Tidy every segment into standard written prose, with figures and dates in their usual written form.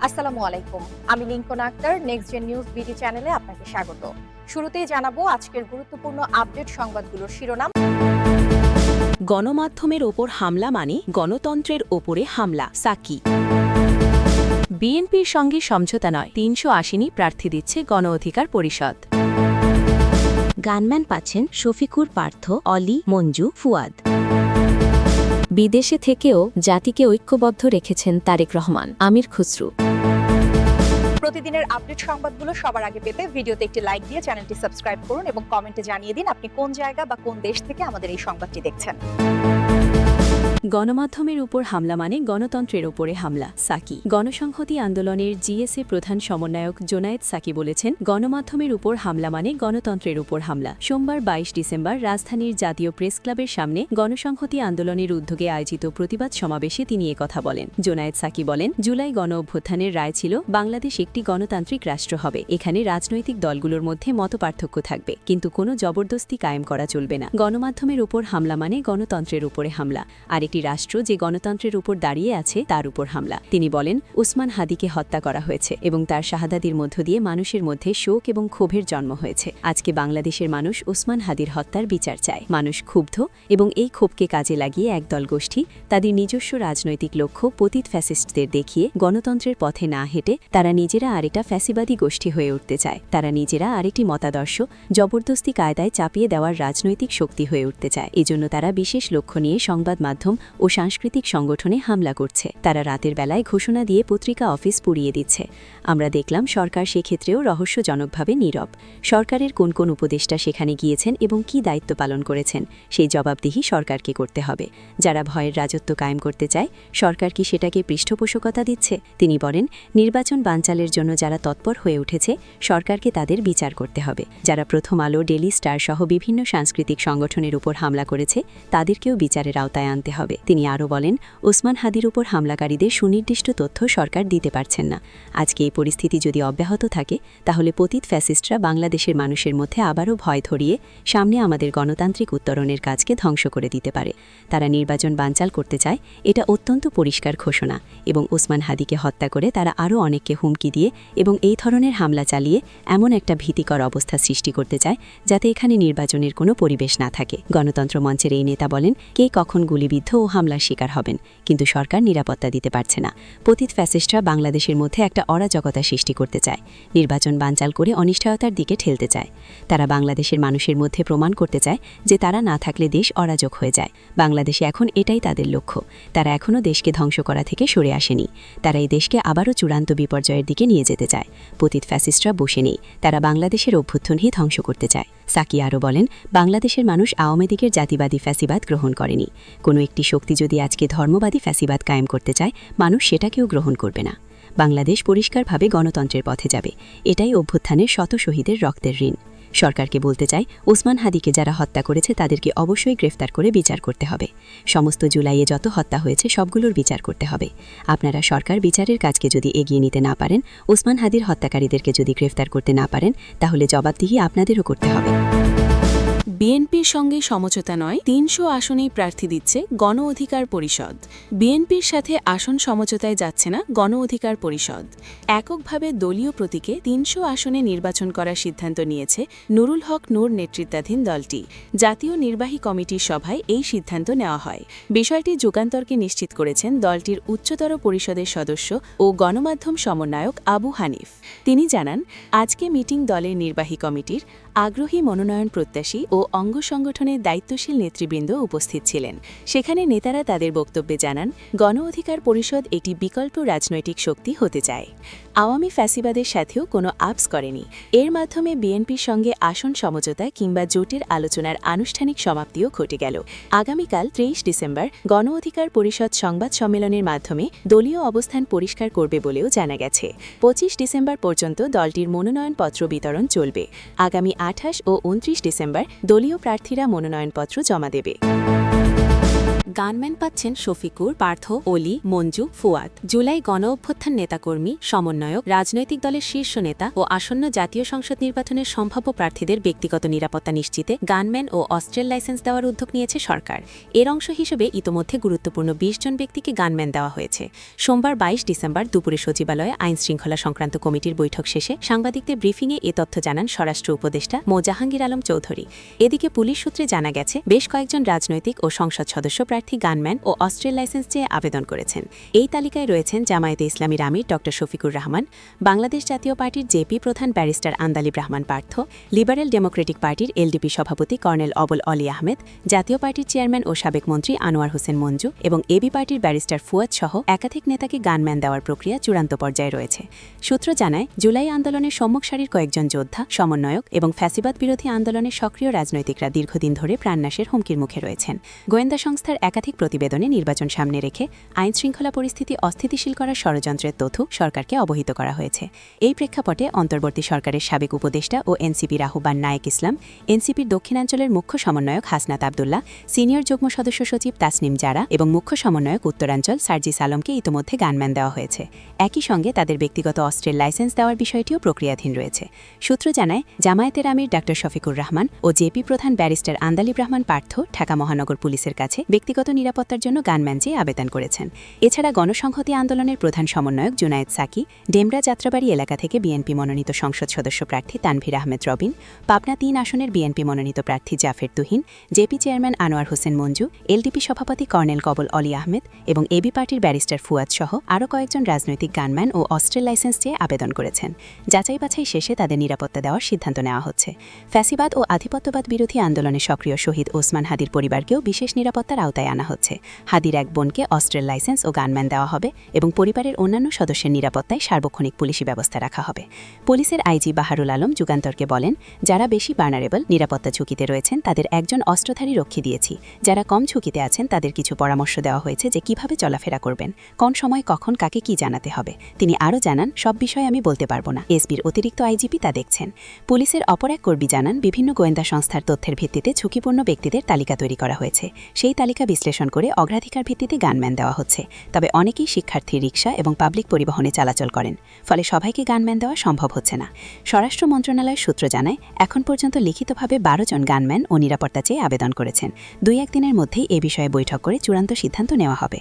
আসসালামু আলাইকুম। আমি Lincoln Akhtar, next gen news BD চ্যানেলে আপনাকে স্বাগত। শুরুতেই জানাবো আজকের গুরুত্বপূর্ণ আপডেট সংবাদগুলোর শিরোনাম। গণমাধ্যমের ওপর হামলা মানে গণতন্ত্রের ওপরে হামলা, সাকি। বিএনপির সঙ্গে সমঝোতা নয়, ৩০০ আসেনি প্রার্থী দিচ্ছে গণ অধিকার পরিষদ। গানম্যান পাচ্ছেন শফিকুর পার্থ, অলি, মঞ্জু, ফুয়াদ। বিদেশে থেকেও জাতিকে ঐক্যবদ্ধ রেখেছেন তারেক রহমান, আমির খুসরু। প্রতিদিনের আপডেট সংবাদগুলো সবার আগে পেতে ভিডিওতে একটি লাইক দিয়ে চ্যানেলটি সাবস্ক্রাইব করুন এবং কমেন্টে জানিয়ে দিন আপনি কোন জায়গা বা কোন দেশ থেকে আমাদের এই সংবাদটি দেখছেন। গণমাধ্যমের উপর হামলা মানে গণতন্ত্রের উপরে হামলা, সাকি। গণসংহতি আন্দোলনের জিএসএ প্রধান সমন্বয়ক জোনায়েদ সাকি বলেছেন, গণমাধ্যমের উপর হামলা মানে গণতন্ত্রের উপর হামলা। সোমবার ২২ ডিসেম্বর রাজধানীর জাতীয় প্রেস ক্লাবের সামনে গণসংহতি আন্দোলনের উদ্যোগে আয়োজিত প্রতিবাদ সমাবেশে তিনি একথা বলেন। জোনায়েদ সাকি বলেন, জুলাই গণ অভ্যুত্থানের রায় ছিল বাংলাদেশ একটি গণতান্ত্রিক রাষ্ট্র হবে। এখানে রাজনৈতিক দলগুলোর মধ্যে মতপার্থক্য থাকবে, কিন্তু কোনো জবরদস্তি কায়েম করা চলবে না। গণমাধ্যমের উপর হামলা মানে গণতন্ত্রের উপরে হামলা, আর একটি রাষ্ট্র যে গণতন্ত্রের উপর দাঁড়িয়ে আছে তার উপর হামলা। তিনি বলেন, ওসমান হাদিকে হত্যা করা হয়েছে এবং তার শাহাদাতির মধ্য দিয়ে মানুষের মধ্যে শোক এবং ক্ষোভের জন্ম হয়েছে। আজকে বাংলাদেশের মানুষ ওসমান হাদির হত্যার বিচার চায়। মানুষ ক্ষুব্ধ এবং এই ক্ষোভকে কাজে লাগিয়ে একদল গোষ্ঠী তাদের নিজস্ব রাজনৈতিক লক্ষ্য পতিত ফ্যাসিস্টদের দেখিয়ে গণতন্ত্রের পথে না হেঁটে তারা নিজেরা আরেকটা ফ্যাসিবাদী গোষ্ঠী হয়ে উঠতে চায়। তারা নিজেরা আরেকটি মতাদর্শ জবরদস্তি কায়দায় চাপিয়ে দেওয়ার রাজনৈতিক শক্তি হয়ে উঠতে চায়। এজন্য তারা বিশেষ লক্ষ্য নিয়ে সংবাদ মাধ্যম ও সাংস্কৃতিক সংগঠনে হামলা করছে। তারা রাতের বেলায় ঘোষণা দিয়ে পত্রিকা অফিস পুড়িয়ে দিচ্ছে। আমরা দেখলাম সরকার সেক্ষেত্রেও রহস্যজনকভাবে নীরব। সরকারের কোন কোন উপদেষ্টা সেখানে গিয়েছেন এবং কি দায়িত্ব পালন করেছেন সেই জবাবদিহি সরকারকে করতে হবে। যারা ভয়ের রাজত্ব কায়েম করতে চায়, সরকার কি সেটাকে পৃষ্ঠপোষকতা দিচ্ছে? তিনি বলেন, নির্বাচন বানচালের জন্য যারা তৎপর হয়ে উঠেছে, সরকারকে তাদের বিচার করতে হবে। যারা প্রথম আলো, ডেলি স্টার সহ বিভিন্ন সাংস্কৃতিক সংগঠনের উপর হামলা করেছে, তাদেরকেও বিচারের আওতায় আনতে হবে। তিনি আরও বলেন, ওসমান হাদির উপর হামলাকারীদের সুনির্দিষ্ট তথ্য সরকার দিতে পারছেন না। আজকে এই পরিস্থিতি যদি অব্যাহত থাকে, তাহলে পতিত ফ্যাসিস্টরা বাংলাদেশের মানুষের মধ্যে আবারও ভয় ধরিয়ে সামনে আমাদের গণতান্ত্রিক উত্তরণের কাজকে ধ্বংস করে দিতে পারে। তারা নির্বাচন বানচাল করতে চায়, এটা অত্যন্ত পরিষ্কার ঘোষণা, এবং ওসমান হাদিকে হত্যা করে তারা আরও অনেককে হুমকি দিয়ে এবং এই ধরনের হামলা চালিয়ে এমন একটা ভীতিকর অবস্থা সৃষ্টি করতে চায় যাতে এখানে নির্বাচনের কোনো পরিবেশ না থাকে। গণতন্ত্র মঞ্চের এই নেতা বলেন, কে কখন গুলিবিদ্ধ ও হামলার শিকার হবেন, কিন্তু সরকার নিরাপত্তা দিতে পারছে না। পতিত ফ্যাসিস্টরা বাংলাদেশের মধ্যে একটা অরাজকতা সৃষ্টি করতে চায়, নির্বাচন বানচাল করে অনিশ্চয়তার দিকে ঠেলতে চায়। তারা বাংলাদেশের মানুষের মধ্যে প্রমাণ করতে চায় যে তারা না থাকলে দেশ অরাজক হয়ে যায়। বাংলাদেশে এখন এটাই তাদের লক্ষ্য। তারা এখনও দেশকে ধ্বংস করা থেকে সরে আসেনি। তারা এই দেশকে আবারও চূড়ান্ত বিপর্যয়ের দিকে নিয়ে যেতে চায়। পতিত ফ্যাসিস্টরা বসে নেই, তারা বাংলাদেশের অভ্যুত্থানই ধ্বংস করতে চায়। সাকি আরও বলেন, বাংলাদেশের মানুষ আওয়ামী লীগের জাতিবাদী ফ্যাসিবাদ গ্রহণ করেনি। কোনো একটি শক্তি যদি আজকে ধর্মবাদী ফ্যাসিবাদ কায়েম করতে চায়, মানুষ সেটাকেও গ্রহণ করবে না। বাংলাদেশ পরিষ্কারভাবে গণতন্ত্রের পথে যাবে। এটাই অভ্যুত্থানের শত শহীদের রক্তের ঋণ। সরকারকে বলতে চাই, ওসমান হাদিকে যারা হত্যা করেছে তাদেরকে অবশ্যই গ্রেফতার করে বিচার করতে হবে। সমস্ত জুলাইয়ে যত হত্যা হয়েছে সবগুলোর বিচার করতে হবে। আপনারা সরকার বিচারের কাজকে যদি এগিয়ে নিতে না পারেন, ওসমান হাদির হত্যাকারীদেরকে যদি গ্রেফতার করতে না পারেন, তাহলে জবাবদিহি আপনাদেরও করতে হবে। বিএনপির সঙ্গে সমঝোতা নয়, ৩০০ আসনেই প্রার্থী দিচ্ছে গণ অধিকার পরিষদ। বিএনপির সাথে আসন সমঝোতায় যাচ্ছে না গণ অধিকার পরিষদ। এককভাবে দলীয় প্রতীকে ৩০০ আসনে নির্বাচন করার সিদ্ধান্ত নিয়েছে নুরুল হক নূর নেতৃত্বাধীন দলটি। জাতীয় নির্বাহী কমিটির সভায় এই সিদ্ধান্ত নেওয়া হয়। বিষয়টি যুগান্তরকে নিশ্চিত করেছেন দলটির উচ্চতর পরিষদের সদস্য ও গণমাধ্যম সমন্বয়ক আবু হানিফ। তিনি জানান, আজকে মিটিং দলের নির্বাহী কমিটির আগ্রহী মনোনয়ন প্রত্যাশী ও অঙ্গ সংগঠনের দায়িত্বশীল নেতৃবৃন্দ উপস্থিত ছিলেন। সেখানে নেতারা তাদের বক্তব্যে জানান, গণ অধিকার পরিষদ একটি বিকল্প রাজনৈতিক শক্তি হতে চায়। আওয়ামী ফ্যাসিবাদের সাথেও কোনো আপস করেনি। এর মাধ্যমে বিএনপির সঙ্গে আসন সমঝোতা কিংবা জোটের আলোচনার আনুষ্ঠানিক সমাপ্তিও ঘটে গেল। আগামীকাল ২৩ ডিসেম্বর গণ অধিকার পরিষদ সংবাদ সম্মেলনের মাধ্যমে দলীয় অবস্থান পরিষ্কার করবে বলেও জানা গেছে। ২৫ ডিসেম্বর পর্যন্ত দলটির মনোনয়নপত্র বিতরণ চলবে। আগামী ২৮ ও ২৯ ডিসেম্বর দলীয় প্রার্থীরা মনোনয়নপত্র জমা দেবে। গানম্যান পাচ্ছেন শফিকুর, পার্থ, অলি, মঞ্জু, ফুয়াদ। জুলাই গণ অভ্যুত্থান নেতাকর্মী, সমন্বয়ক, রাজনৈতিক দলের শীর্ষ নেতা ও আসন্ন জাতীয় সংসদ নির্বাচনের সম্ভাব্য প্রার্থীদের ব্যক্তিগত নিরাপত্তা নিশ্চিতে গানম্যান ও অস্ত্রের লাইসেন্স দেওয়ার উদ্যোগ নিয়েছে সরকার। এর অংশ হিসেবে ইতোমধ্যে গুরুত্বপূর্ণ ২০ জন ব্যক্তিকে গানম্যান দেওয়া হয়েছে। সোমবার ২২ ডিসেম্বর দুপুরে সচিবালয়ে আইন শৃঙ্খলা সংক্রান্ত কমিটির বৈঠক শেষে সাংবাদিকদের ব্রিফিংয়ে এ তথ্য জানান স্বরাষ্ট্র উপদেষ্টা মো জাহাঙ্গীর আলম চৌধুরী। এদিকে পুলিশ সূত্রে জানা গেছে, বেশ কয়েকজন রাজনৈতিক ও সংসদ সদস্য প্রার্থী গানম্যান ও অস্ত্রের লাইসেন্স চেয়ে আবেদন করেছেন। এই তালিকায় রয়েছেন জামায়াতে ইসলামীর আমির ড শফিকুর রহমান, বাংলাদেশ জাতীয় পার্টির জেপি প্রধান barrister Andalib Rahman Partha, liberal Democratic পার্টির এলডিপি সভাপতি কর্নেল অবল অলি আহমেদ, জাতীয় পার্টির চেয়ারম্যান ও সাবেক মন্ত্রী আনোয়ার হোসেন মঞ্জু এবং এবি পার্টির ব্যারিস্টার ফুয়াদ সহ একাধিক নেতাকে গানম্যান দেওয়ার প্রক্রিয়া চূড়ান্ত পর্যায়ে রয়েছে। সূত্র জানায়, জুলাই আন্দোলনের সম্মুখ সারির কয়েকজন যোদ্ধা, সমন্বয়ক এবং ফ্যাসিবাদ বিরোধী আন্দোলনের সক্রিয় রাজনৈতিকরা দীর্ঘদিন ধরে প্রাণনাশের হুমকির মুখে রয়েছেন। গোয়েন্দা সংস্থার একাধিক প্রতিবেদনে নির্বাচন সামনে রেখে আইন শৃঙ্খলা পরিস্থিতি অস্থিতিশীল করার ষড়যন্ত্রের তথ্য সরকারকে অবহিত করা হয়েছে। এই প্রেক্ষাপটে অন্তর্বর্তী সরকারের সাবেক উপদেষ্টা ও এনসিপির আহ্বান নায়েক ইসলাম, এনসিপির দক্ষিণাঞ্চলের মুখ্য সমন্বয়ক হাসনাত আবদুল্লাহ, সিনিয়র যুগ্ম সদস্য সচিব তাসনিম জারা এবং মুখ্য সমন্বয়ক উত্তরাঞ্চল সার্জিস আলমকে ইতোমধ্যে গানম্যান দেওয়া হয়েছে। একই সঙ্গে তাদের ব্যক্তিগত অস্ত্রের লাইসেন্স দেওয়ার বিষয়টিও প্রক্রিয়াধীন রয়েছে। সূত্র জানায়, জামায়াতের আমির ড শফিকুর রহমান ও জেপি প্রধান ব্যারিস্টার আন্দালিব রহমান পার্থ ঢাকা মহানগর পুলিশের কাছে ব্যক্তিগত নিরাপত্তার জন্য গানম্যান চেয়ে আবেদন করেছেন। এছাড়া গণসংহতি আন্দোলনের প্রধান সমন্বয়ক জুনায়েদ সাকি, ডেমরা যাত্রাবাড়ি এলাকা থেকে বিএনপি মনোনীত সংসদ সদস্য প্রার্থী তানভীর আহমেদ রবিন, পাবনা ৩ আসনের বিএনপি মনোনীত প্রার্থী Zafer Tuhin, JP chairman Anwar Hossain Manju, LDP সভাপতি কর্নেল কবল অলি আহমেদ এবং এবি পার্টির ব্যারিস্টার ফুয়াদ সহ আরও কয়েকজন রাজনৈতিক গানম্যান ও অস্ত্রের লাইসেন্স চেয়ে আবেদন করেছেন। যাচাই বাছাই শেষে তাদের নিরাপত্তা দেওয়ার সিদ্ধান্ত নেওয়া হচ্ছে। ফ্যাসিবাদ ও আধিপত্যবাদ বিরোধী আন্দোলনে সক্রিয় শহীদ ওসমান হাদির পরিবারকেও বিশেষ নিরাপত্তার আওতায় আনা হচ্ছে। হাদির এক বোনকে অস্ত্রের লাইসেন্স ও গানম্যান দেওয়া হবে এবং পরিবারের অন্যান্য সদস্যের নিরাপত্তায় সার্বক্ষণিক পুলিশি ব্যবস্থা রাখা হবে। পুলিশের আইজি বাহারুল আলম যুগান্তরকে বলেন, যারা বেশি ভার্নারেবল, নিরাপত্তা ঝুঁকিতে রয়েছেন তাদের একজন অস্ত্রধারী রক্ষী দিয়েছি। যারা কম ঝুঁকিতে আছেন তাদের কিছু পরামর্শ দেওয়া হয়েছে যে কিভাবে চলাফেরা করবেন, কোন সময় কখন কাকে কি জানাতে হবে। তিনি আরও জানান, সব বিষয়ে আমি বলতে পারব না, এসপির অতিরিক্ত আইজিপি তা দেখছেন। পুলিশের অপর এক কর্মী জানান, বিভিন্ন গোয়েন্দা সংস্থার তথ্যের ভিত্তিতে ঝুঁকিপূর্ণ ব্যক্তিদের তালিকা তৈরি করা হয়েছে। সেই তালিকা বিশ্লেষণ করে অগ্রাধিকার ভিত্তিতে গানম্যান দেওয়া হচ্ছে। তবে অনেকেই শিক্ষার্থী, রিকশা এবং পাবলিক পরিবহনে চলাচল করেন, ফলে সবাইকে গানম্যান দেওয়া সম্ভব হচ্ছে না। স্বরাষ্ট্র মন্ত্রণালয়ের সূত্র জানায়, এখন পর্যন্ত লিখিতভাবে ১২ জন গানম্যান ও নিরাপত্তা চেয়ে আবেদন করেছেন। ২-১ দিনের মধ্যেই এ বিষয়ে বৈঠক করে চূড়ান্ত সিদ্ধান্ত নেওয়া হবে।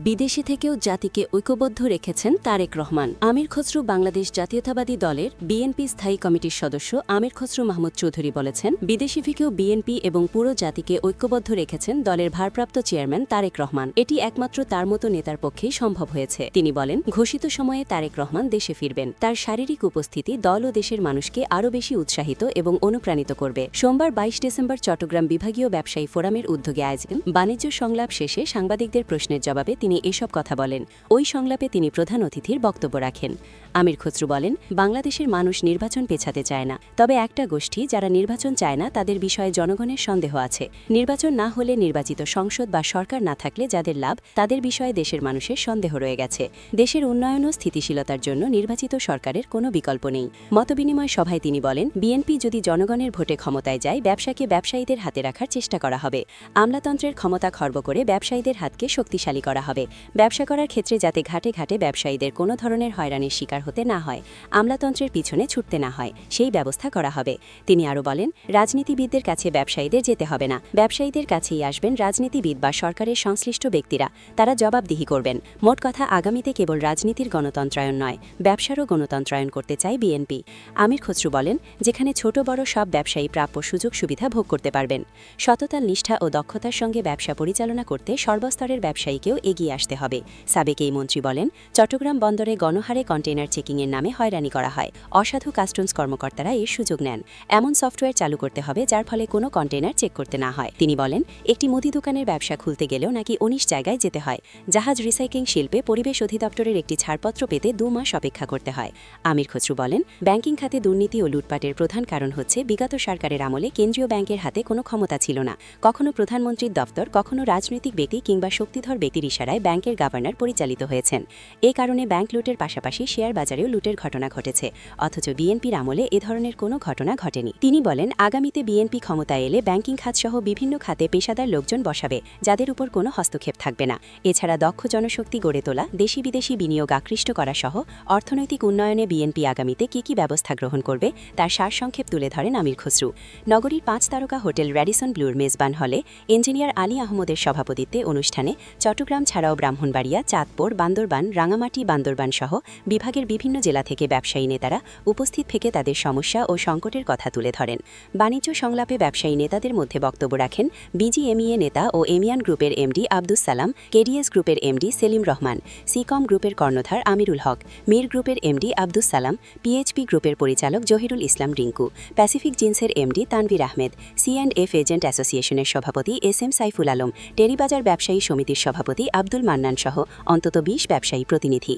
বিদেশে থেকেও জাতিকে ঐক্যবদ্ধ রেখেছেন তারেক রহমান। আমির খসরু বাংলাদেশ জাতীয়তাবাদী দলের বিএনপি স্থায়ী কমিটির সদস্য আমির খসরু মাহমুদ চৌধুরী বলেছেন, বিদেশি থেকেও বিএনপি এবং পুরো জাতিকে ঐক্যবদ্ধ রেখেছেন দলের ভারপ্রাপ্ত চেয়ারম্যান তারেক রহমান। এটি একমাত্র তার মতো নেতার পক্ষেই সম্ভব হয়েছে। তিনি বলেন, ঘোষিত সময়ে তারেক রহমান দেশে ফিরবেন। তার শারীরিক উপস্থিতি দল ও দেশের মানুষকে আরও বেশি উৎসাহিত এবং অনুপ্রাণিত করবে। সোমবার ২২ ডিসেম্বর চট্টগ্রাম বিভাগীয় ব্যবসায়ী ফোরামের উদ্যোগে আয়োজিত বাণিজ্য সংলাপ শেষে সাংবাদিকদের প্রশ্নের জবাবে তিনি এসব কথা বলেন। ওই সংলাপে তিনি প্রধান অতিথির বক্তব্য রাখেন। আমির খসরু বলেন, বাংলাদেশের মানুষ নির্বাচন পেছাতে চায় না, তবে একটা গোষ্ঠী যারা নির্বাচন চায় না তাদের বিষয়ে জনগণের সন্দেহ আছে। নির্বাচন না হলে, নির্বাচিত সংসদ বা সরকার না থাকলে যাদের লাভ, তাদের বিষয়ে দেশের মানুষের সন্দেহ রয়ে গেছে। দেশের উন্নয়ন ও স্থিতিশীলতার জন্য নির্বাচিত সরকারের কোনো বিকল্প নেই। মতবিনিময় সভায় তিনি বলেন, বিএনপি যদি জনগণের ভোটে ক্ষমতায় যায়, ব্যবসাকে ব্যবসায়ীদের হাতে রাখার চেষ্টা করা হবে। আমলাতন্ত্রের ক্ষমতা খর্ব করে ব্যবসায়ীদের হাতকে শক্তিশালী করা হবে। ব্যবসা করার ক্ষেত্রে যাতে ঘাটে ঘাটে ব্যবসায়ীদের কোনো ধরনের হয়রানির শিকার হতে না হয়, আমলাতন্ত্রের পিছনে ছুটতে না হয়, সেই ব্যবস্থা করা হবে। তিনি আরও বলেন, রাজনীতিবিদদের কাছে ব্যবসায়ীদের যেতে হবে না, ব্যবসায়ীদের কাছেই আসবেন রাজনীতিবিদ বা সরকারের সংশ্লিষ্ট ব্যক্তিরা। তারা জবাবদিহি করবেন। মোট কথা, আগামীতে কেবল রাজনীতির গণতন্ত্রায়ন নয়, ব্যবসারও গণতন্ত্রায়ন করতে চায় বিএনপি। আমির খসরু বলেন, যেখানে ছোট বড় সব ব্যবসায়ী প্রাপ্য সুযোগ সুবিধা ভোগ করতে পারবেন। সততা, নিষ্ঠা ও দক্ষতার সঙ্গে ব্যবসা পরিচালনা করতে সর্বস্তরের ব্যবসায়ীকেও এগিয়ে আসতে হবে। সাবেক এই মন্ত্রী বলেন, চট্টগ্রাম বন্দরে গণহারে কন্টেইনার চেকিংয়ের নামে হয়রানি করা হয়। অসাধু কাস্টমস কর্মকর্তারা এর সুযোগ নেন। এমন সফটওয়্যার চালু করতে হবে যার ফলে কোনো কন্টেইনার চেক করতে না হয়। তিনি বলেন, একটি মুদি দোকানের ব্যবসা খুলতে গেলেও নাকি ১৯ জায়গায় যেতে হয়। জাহাজ রিসাইক্লিং শিল্পে পরিবেশ অধিদপ্তরের একটি ছাড়পত্র পেতে ২ মাস অপেক্ষা করতে হয়। আমির খসরু বলেন, ব্যাংকিং খাতে দুর্নীতি ও লুটপাটের প্রধান কারণ হচ্ছে বিগত সরকারের আমলে কেন্দ্রীয় ব্যাংকের হাতে কোনো ক্ষমতা ছিল না। কখনো প্রধানমন্ত্রীর দপ্তর, কখনো রাজনৈতিক ব্যক্তি কিংবা শক্তিধর ব্যক্তির ইশারায় দ্বারাই ব্যাংকের গভর্নর পরিচালিত হয়েছেন। এ কারণে ব্যাংক লুটের পাশাপাশি শেয়ার বাজারেও লুটের ঘটনা ঘটেছে, অথচ বিএনপির আমলে এ ধরনের কোনো ঘটনা ঘটেনি। তিনি বলেন, আগামীতে বিএনপি ক্ষমতায় এলে ব্যাংকিং খাতসহ বিভিন্ন খাতে পেশাদার লোকজন বসাবে, যাদের উপর কোনো হস্তক্ষেপ থাকবে না। এছাড়া দক্ষ জনশক্তি গড়ে তোলা, দেশি বিদেশি বিনিয়োগ আকৃষ্ট করা সহ অর্থনৈতিক উন্নয়নে বিএনপি আগামীতে কী কী ব্যবস্থা গ্রহণ করবে তার সারসংক্ষেপ তুলে ধরেন আমির খসরু। নগরীর 5 তারকা হোটেল র্যাডিসন ব্লুর মেজবান হলে ইঞ্জিনিয়ার আলী আহমদের সভাপতিত্বে অনুষ্ঠানে চট্টগ্রাম ছাড়াও ব্রাহ্মণবাড়িয়া, চাঁদপুর, বান্দরবান, রাঙামাটি, বান্দরবান সহ বিভাগের বিভিন্ন জেলা থেকে ব্যবসায়ী নেতারা উপস্থিত থেকে তাদের সমস্যা ও সংকটের কথা তুলে ধরেন। বাণিজ্য সংলাপে ব্যবসায়ী নেতাদের মধ্যে বক্তব্য রাখেন বিজিএমইএ নেতা ও এমিয়ান গ্রুপের এমডি আব্দুস সালাম, কেডিএস গ্রুপের এমডি সেলিম রহমান, সিকম গ্রুপের কর্ণধার আমিরুল হক, মির গ্রুপের এমডি আব্দুস সালাম, পিএইচপি গ্রুপের পরিচালক জহিরুল ইসলাম রিঙ্কু, প্যাসিফিক জিন্সের এমডি তানভীর আহমেদ, সি&এফ এজেন্ট অ্যাসোসিয়েশনের সভাপতি এসএম সাইফুল আলম, টেরিবাজার ব্যবসায়ী সমিতির সভাপতি আব্দুল মান্নান সহ অন্তত 20 ব্যবসায়ী প্রতিনিধি।